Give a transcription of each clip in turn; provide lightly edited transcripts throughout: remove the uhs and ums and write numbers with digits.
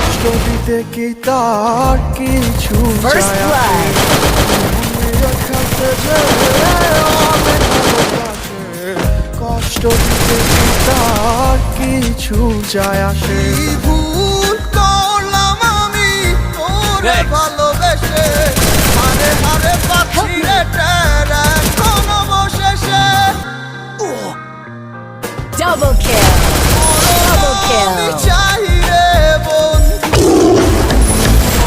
কষ্ট দিতে কি তার কিছু কষ্ট দিতে কি তার কিছু যায় আসে ভুল করলাম আমি তোরে ভালোবেসে হারে হারে পাচ্ছি রে টেরা কোন অবশেষে Double kill! Double kill! চাই রে বন্ধু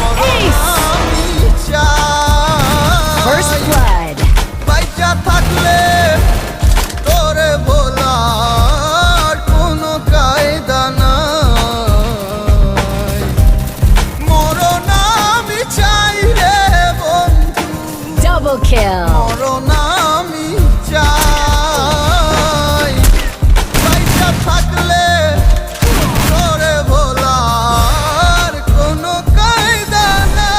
আমি চাই First blood! বাইচা থাকলে তোরে বলার কোনো কায়দা নাই মরণ আমি চাই রে বন্ধু Double kill! মরণ আমি চাই বাইচা থাকলে তোরে বলার কোনো কায়দা নাই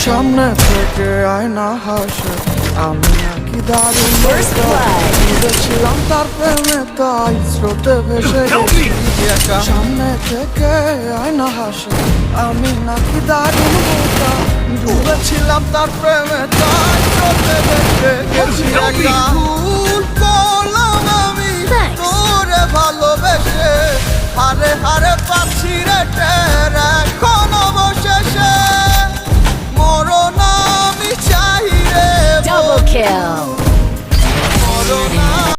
সামনে থেকে আয়না হাসে আমি নাকি দারুণ First blood! ছিলাম তার প্রেমে তাই স্রোতে ভেসে গেছি একা সামনে থেকে আয়না হাসে আমি নাকি দারুণ বোকা ডুবেছিলাম তার প্রেমে তাই স্রোতে ভেসে গেছি একা